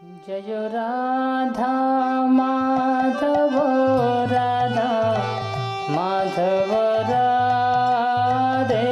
जय राधा माधव राधा माधव राधे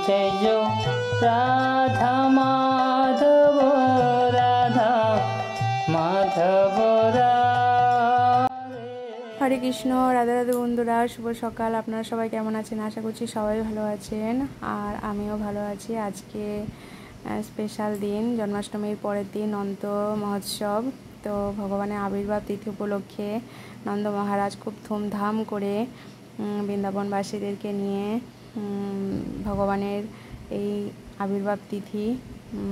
जय राधा माधव राधा माधव राधे। হরে কৃষ্ণ। রাধে রাধে বন্ধুরা, শুভ সকাল। আপনারা সবাই কেমন আছেন? আশা করছি সবাই ভালো আছেন, আর আমিও ভালো আছি। আজকে স্পেশাল দিন, জন্মাষ্টমীর পরের দিন নন্দ মহোৎসব। তো ভগবানের আবির্ভাব তিথি উপলক্ষে নন্দ মহারাজ খুব ধুমধাম করে বৃন্দাবনবাসীদেরকে নিয়ে ভগবানের এই আবির্ভাব তিথি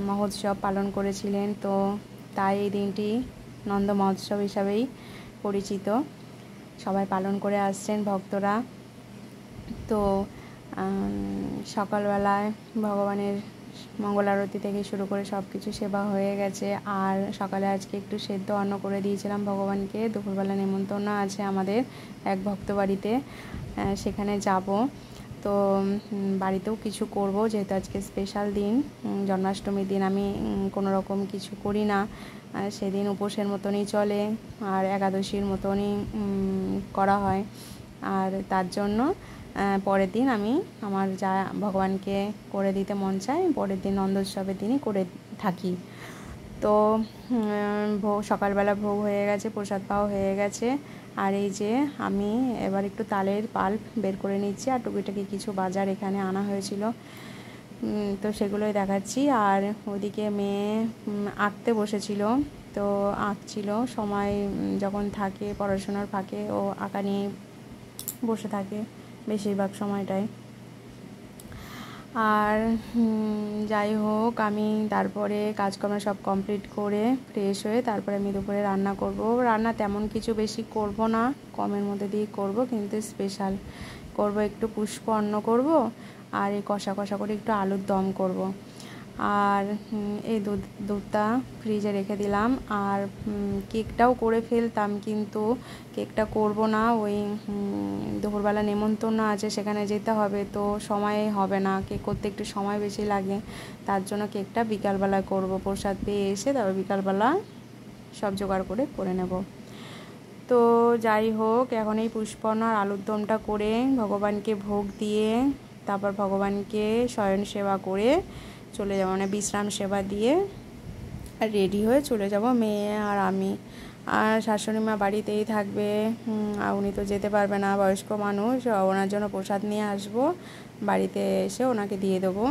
মহোৎসব পালন করেছিলেন। তো তাই এই দিনটি নন্দ মহোৎসব হিসাবেই পরিচিত, সবাই পালন করে আসছেন ভক্তরা। তো সকালবেলায় ভগবানের মঙ্গল আরতি থেকে শুরু করে সব কিছু সেবা হয়ে গেছে। আর সকালে আজকে একটু সেদ্ধ অন্ন করে দিয়েছিলাম ভগবানকে। দুপুরবেলা নেমন্তন্ন আছে আমাদের এক ভক্ত বাড়িতে, সেখানে যাব। তো বাড়িতেও কিছু করব, যেহেতু আজকে স্পেশাল দিন, জন্মাষ্টমীর দিন আমি কোনো রকম কিছু করি না, সেদিন উপোসের মতনই চলে আর একাদশীর মতনই করা হয়। আর তার জন্য পরের দিন আমি আমার যা ভগবানকে করে দিতে মন চায় পরের দিন নন্দোৎসবের দিনই করে থাকি। তো সকালবেলা ভোগ হয়ে গেছে, প্রসাদ পাওয়া হয়ে গেছে। আর এই যে আমি এবার একটু তালের পাল্প বের করে নিচ্ছি, আর টুকিটাকি কিছু বাজার এখানে আনা হয়েছিল, তো সেগুলোই দেখাচ্ছি। আর ওদিকে মেয়ে আঁকতে বসেছিল, তো আঁকছিল। সময় যখন থাকে পড়াশোনার ফাঁকে ও আঁকা নিয়ে বসে থাকে বেশিরভাগ সময়টাই। আর যাই হোক, আমি তারপরে কাজকর্ম সব কমপ্লিট করে ফ্রেশ হয়ে তারপরে আমি দুপুরে রান্না করব। রান্না তেমন কিছু বেশি করব না, কমের মধ্যে দিয়ে করব, কিন্তু স্পেশাল করব, একটু পুষ্প অন্ন করব, আর এই কষা কষা করে একটু আলুর দম করব। আর এই দুধটা ফ্রিজে রেখে দিলাম। আর কেকটাও করে ফেলতাম, কিন্তু কেকটা করব না, ওই দুপুরবেলা নেমন্তন্ন আছে, সেখানে যেতে হবে, তো সময় হবে না, কেক করতে একটু সময় বেশি লাগে। তার জন্য কেকটা বিকালবেলা করব, প্রসাদ পেয়ে এসে তারপর বিকালবেলা সব জোগাড় করে নেব। তো যাই হোক, এখন এই পুষ্পর্ণ আর আলুর দমটা করে ভগবানকে ভোগ দিয়ে তারপর ভগবানকে শয়ন সেবা করে চলে যাব, মানে বিশ্রাম সেবা দিয়ে রেডি হয়ে চলে যাব মেয়ে আর আমি। আর শাশুড়ি মা বাড়িতেই থাকবে, আর উনি তো যেতে পারবে না, বয়স্ক মানুষ, ওনার জন্য প্রসাদ নিয়ে আসবো, বাড়িতে এসে ওনাকে দিয়ে দেবো।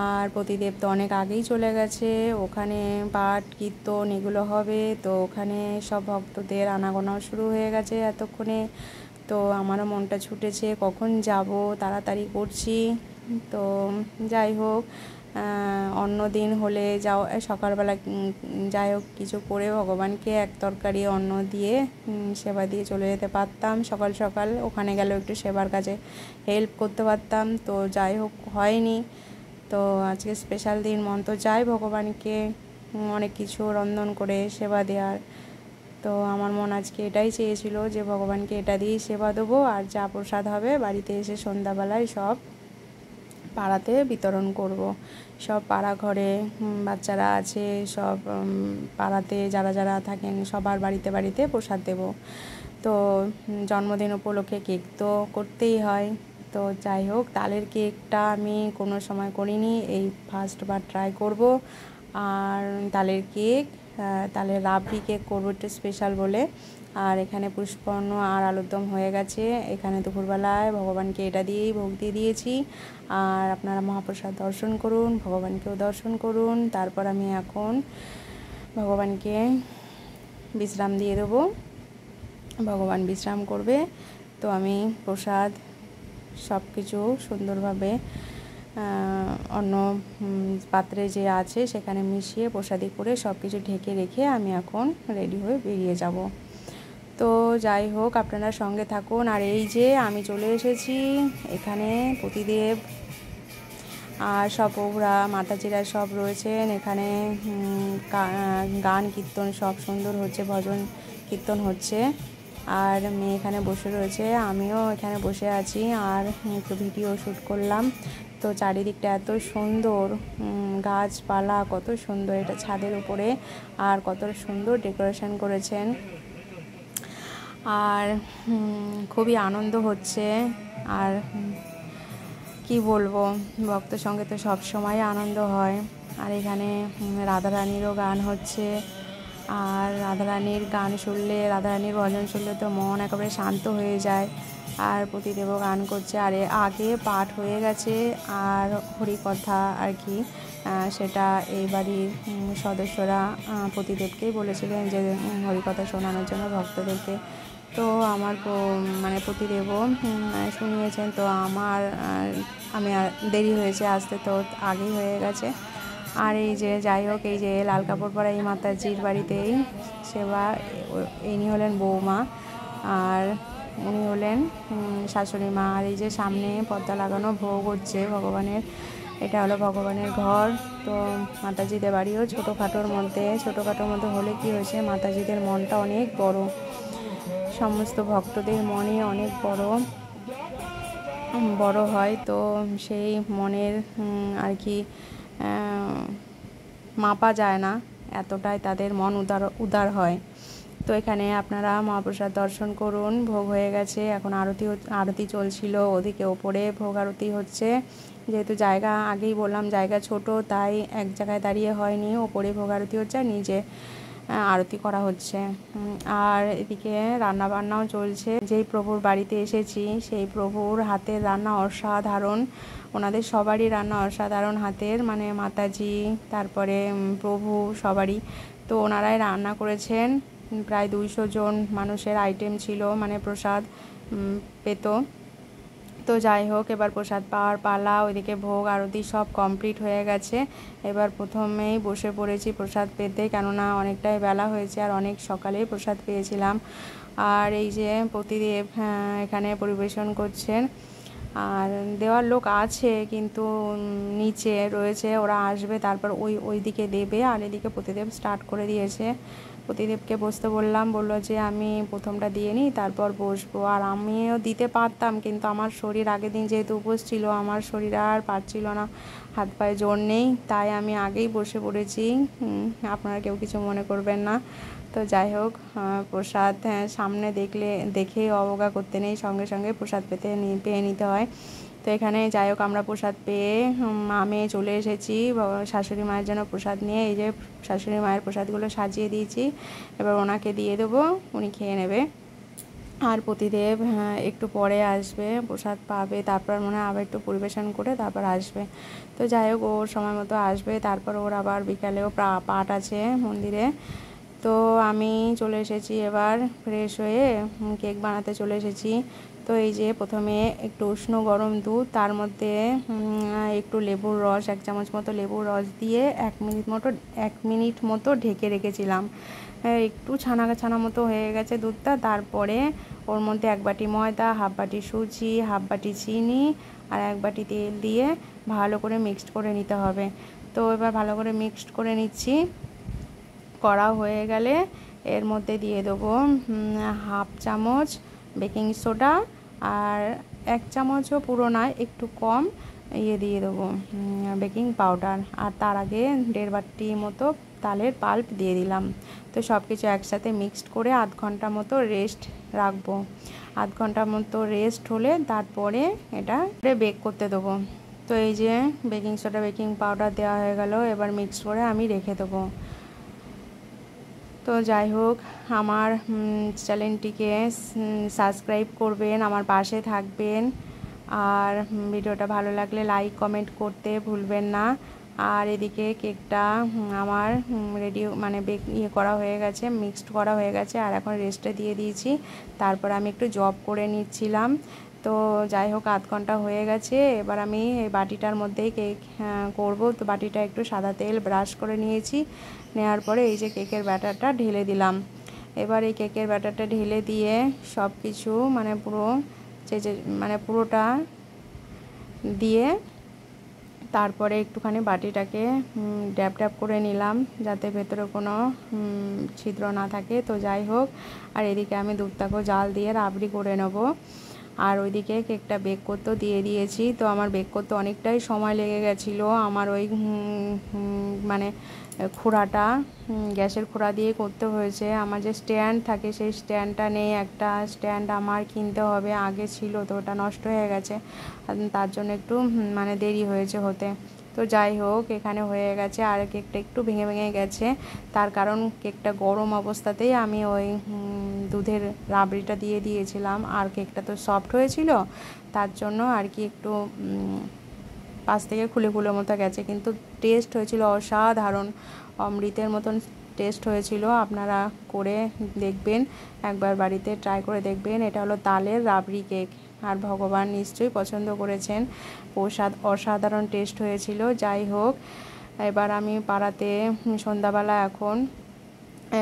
আর প্রতিদেব তো অনেক আগেই চলে গেছে, ওখানে পাঠ কীর্তন এগুলো হবে, তো ওখানে সব ভক্তদের আনাগোনাও শুরু হয়ে গেছে এতক্ষণে। তো আমারও মনটা ছুটেছে কখন যাব, তাড়াতাড়ি করছি। তো যাই হোক, অন্য দিন হলে যাও সকালবেলা যাই হোক কিছু করে ভগবানকে এক তরকারি অন্ন দিয়ে সেবা দিয়ে চলে যেতে পারতাম। সকাল সকাল ওখানে গেলেও একটু সেবার কাজে হেল্প করতে পারতাম, তো যাই হোক হয়নি। তো আজকে স্পেশাল দিন, মন তো চাই ভগবানকে অনেক কিছু রন্ধন করে সেবা দেওয়ার। তো আমার মন আজকে এটাই চেয়েছিল যে ভগবানকে এটা দিয়েই সেবা দেবো, আর যা প্রসাদ হবে বাড়িতে এসে সন্ধ্যাবেলায় সব পাড়াতে বিতরণ করব। সব পাড়া ঘরে বাচ্চারা আছে, সব পাড়াতে যারা যারা থাকেন সবার বাড়িতে বাড়িতে প্রসাদ দেব। তো জন্মদিন উপলক্ষে কেক তো করতেই হয়। তো যাই হোক, তালের কেকটা আমি কোনো সময় করিনি, এই ফার্স্টবার ট্রাই করব। আর তালের কেক, তালের রাবড়ি কেক করবো একটু স্পেশাল বলে। আর এখানে পুষ্পর্ণ আর আলুর দম হয়ে গেছে। এখানে দুপুরবেলায় ভগবানকে এটা দিয়েই ভোগ দিয়ে দিয়েছি। আর আপনারা মহাপ্রসাদ দর্শন করুন, ভগবানকেও দর্শন করুন। তারপর আমি এখন ভগবানকে বিশ্রাম দিয়ে দেবো, ভগবান বিশ্রাম করবে। তো আমি প্রসাদ সব কিছু সুন্দরভাবে অন্য পাত্রে যে আছে সেখানে মিশিয়ে প্রসাদি করে সব কিছু ঢেকে রেখে আমি এখন রেডি হয়ে বেরিয়ে যাব। তো যাই হোক, আপনারা সঙ্গে থাকুন। আর এই যে আমি চলে এসেছি এখানে, প্রতিদেব আর সব প্রভুরা মাতাজিরা সব রয়েছেন এখানে, গান কীর্তন সব সুন্দর হচ্ছে, ভজন কীর্তন হচ্ছে। আর মেয়ে এখানে বসে রয়েছে, আমিও এখানে বসে আছি আর একটু ভিডিও শ্যুট করলাম। তো চারিদিকটা এত সুন্দর, গাছপালা কত সুন্দর, এটা ছাদের উপরে, আর কত সুন্দর ডেকোরেশন করেছেন। আর খুবই আনন্দ হচ্ছে। আর কি বলবো, ভক্ত সঙ্গে তো সবসময় আনন্দ হয়। আর এখানে রাধারানীরও গান হচ্ছে, আর রাধারানীর গান শুনলে, রাধারানীর ভজন শুনলে তো মন একেবারে শান্ত হয়ে যায়। আর প্রতিদেবও গান করছে, আর আগে পাঠ হয়ে গেছে, আর হরিকথা আর কি, সেটা এই বাড়ির সদস্যরা প্রতিদেবকেই বলেছিলেন যে হরিকথা শোনানোর জন্য ভক্তদেরকে। তো আমার মানে প্রতিদেবও শুনিয়েছেন। তো আমি দেরি হয়েছে আসতে, তো আগেই হয়ে গেছে। আর এই যে যাই হোক, এই যে লাল কাপড় পরা এই মাতাজির বাড়িতেই সেবা, ইনি হলেন বৌমা, আর উনি হলেন শাশুড়ি মা। আর এই যে সামনে পর্দা লাগানো, ভোগ হচ্ছে ভগবানের, এটা হলো ভগবানের ঘর। তো মাতাজিদের বাড়িও ছোটোখাটোর মধ্যে হলে কি হয়েছে, মাতাজিদের মনটা অনেক বড়, সমস্ত ভক্তদের মনে অনেক বড় হয়। তো সেই মনের আর কি মাপা যায় না, এতটাই তাদের মন উদার হয়। তো এখানে আপনারা মহাপ্রসাদ দর্শন করুন। ভোগ হয়ে গেছে, এখন আরতি চলছিল, ওদিকে ওপরে ভোগ আরতি হচ্ছে। যেহেতু জায়গা, আগেই বললাম জায়গা ছোট, তাই এক জায়গায় দাঁড়িয়ে হয়নি, ওপরে ভোগ আরতি হচ্ছে আর নিচে আরতি করা হচ্ছে। আর এদিকে রান্না বান্নাও চলছে। যেই প্রভুর বাড়িতে এসেছি সেই প্রভুর হাতের রান্না অসাধারণ, ওনাদের সবারই রান্না অসাধারণ হাতের, মানে মাতাজি, তারপরে প্রভু, সবারই। তো ওনারাই রান্না করেছেন, প্রায় 200 জন মানুষের আইটেম ছিল, মানে প্রসাদ পেত। তো যাই হোক, এবার প্রসাদ পাওয়ার পালা। ওইদিকে ভোগ আরতি সব কমপ্লিট হয়ে গেছে। এবার প্রথমেই বসে পড়েছি প্রসাদ পেতে, কেননা অনেকটাই বেলা হয়েছে আর অনেক সকালেই প্রসাদ পেয়েছিলাম। আর এই যে প্রতিদেব এখানে পরিবেশন করছেন, আর দেওয়ার লোক আছে কিন্তু নিচে রয়েছে, ওরা আসবে তারপর ওই দিকে দেবে। আর এদিকে প্রতিদেব স্টার্ট করে দিয়েছে। প্রতিদেবকে বসতে বললো যে আমি প্রথমটা দিয়ে নিই, তারপর বসবো। আর আমিও দিতে পারতাম, কিন্তু আমার শরীর আগের দিন যেহেতু উপোস ছিল, আমার শরীর আর পারছিল না, হাত পায়ে জোর নেই, তাই আমি আগেই বসে পড়েছি। আপনারা কেউ কিছু মনে করবেন না। তো যাই হোক, প্রসাদ সামনে দেখেই অবজ্ঞা করতে নেই, সঙ্গে সঙ্গে প্রসাদ পেয়ে নিতে হয়। তো এখানে যাই হোক, আমরা প্রসাদ পেয়ে মেয়ে চলে এসেছি শাশুড়ি মায়ের জন্য প্রসাদ নিয়ে। এই যে শাশুড়ি মায়ের প্রসাদগুলো সাজিয়ে দিয়েছি, এবার ওনাকে দিয়ে দেবো, উনি খেয়ে নেবে। আর প্রতিদেব একটু পরে আসবে, প্রসাদ পাবে, তারপর মনে হয় আবার একটু পরিবেশন করে তারপর আসবে। তো যাই হোক, ওর সময় মতো আসবে, তারপর ওর আবার বিকালেও পাঠ আছে মন্দিরে। তো আমি চলে এসেছি এবার ফ্রেশ হয়ে, কেক বানাতে চলে এসেছি। তো এই যে প্রথমে একটু উষ্ণ গরম দুধ, তার মধ্যে একটু লেবুর রস, 1 চামচ মতো লেবুর রস দিয়ে 1 মিনিট মতো ঢেকে রেখেছিলাম। একটু ছানা মতো হয়ে গেছে দুধটা। তারপরে ওর মধ্যে 1 বাটি ময়দা, 1/2 বাটি সুজি, 1/2 বাটি চিনি আর 1 বাটি তেল দিয়ে ভালো করে মিক্সড করে নিতে হবে। তো এবার ভালো করে মিক্সড করে নিচ্ছি। করা হয়ে গেলে এর মধ্যে দিয়ে দেবো 1/2 চামচ বেকিং সোডা, আর 1 চামচও পুরো নয়, একটু কম দিয়ে দেবো বেকিং পাউডার। আর তার আগে 1.5 বাটি মতো তালের পাল্প দিয়ে দিলাম। তো সব কিছু একসাথে মিক্সড করে আধ ঘন্টা মতো রেস্ট রাখবো। আধ ঘন্টা মতো রেস্ট হলে তারপরে এটা বেক করতে দেবো। তো এই যে বেকিং সোডা, বেকিং পাউডার দেওয়া হয়ে গেল, এবার মিক্স করে আমি রেখে দেবো। তো যাই হোক, আমার চ্যানেলটিকে সাবস্ক্রাইব করবেন, আমার পাশে থাকবেন, আর ভিডিওটা ভালো লাগলে লাইক কমেন্ট করতে ভুলবেন না। আর এদিকে কেকটা আমার রেডি, মানে করা হয়ে গেছে, মিক্সড করা হয়ে গেছে, আর এখন রেস্টে দিয়ে দিয়েছি। তারপর আমি একটু জব করে নিচ্ছিলাম। তো যাই হোক, আধ ঘন্টা হয়ে গেছে। এবার আমি এই বাটিটার মধ্যেই কেক করব। তো বাটিটা একটু সাদা তেল ব্রাশ করে নিয়েছি, নেওয়ার পরে এই যে কেকের ব্যাটারটা ঢেলে দিলাম। এবার এই কেকের ব্যাটারটা ঢেলে দিয়ে সব কিছু মানে পুরোটা দিয়ে তারপরে একটুখানি বাটিটাকে ড্যাপ করে নিলাম, যাতে ভেতরে কোনো ছিদ্র না থাকে। তো যাই হোক, আর এদিকে আমি দুধটাকেও জাল দিয়ে রাবড়ি করে নেব। আর ওইদিকে কেকটা বেক করতেও দিয়ে দিয়েছি। তো আমার বেক করতে অনেকটাই সময় লেগে গেছিলো। আমার ওই মানে খোড়াটা গ্যাসের খোড়া দিয়ে করতে হয়েছে। আমার যে স্ট্যান্ড থাকে সেই স্ট্যান্ডটা নেই, একটা স্ট্যান্ড আমার কিনতে হবে, আগে ছিল তো ওটা নষ্ট হয়ে গেছে, তার জন্য একটু মানে দেরি হয়েছে হতে। তো যাই হোক, এখানে হয়ে গেছে। আর কেকটা একটু ভেঙে ভেঙে গেছে, তার কারণ কেকটা গরম অবস্থাতেই আমি ওই দুধের রাবড়িটা দিয়ে দিয়েছিলাম, আর কেকটা তো সফট হয়েছিল, তার জন্য আর কি একটু পাশ থেকে খুলে খুলে মতো গেছে। কিন্তু টেস্ট হয়েছিল অসাধারণ, অমৃতের মতন টেস্ট হয়েছিল। আপনারা করে দেখবেন, একবার বাড়িতে ট্রাই করে দেখবেন। এটা হলো তালের রাবড়ি কেক, আর ভগবান নিশ্চয়ই পছন্দ করেছেন। অসাধারণ টেস্ট হয়েছিল। যাই হোক, এবার আমি পাড়াতে সন্ধ্যাবেলা এখন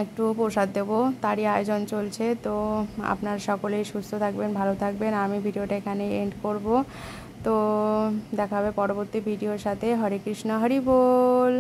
একটু প্রসাদ দেবো, তারই আয়োজন চলছে। তো আপনারা সকলেই সুস্থ থাকবেন, ভালো থাকবেন। আমি ভিডিওটা এখানে এন্ড করব। তো দেখা হবে পরবর্তী ভিডিওর সাথে। হরে কৃষ্ণ, হরি বল।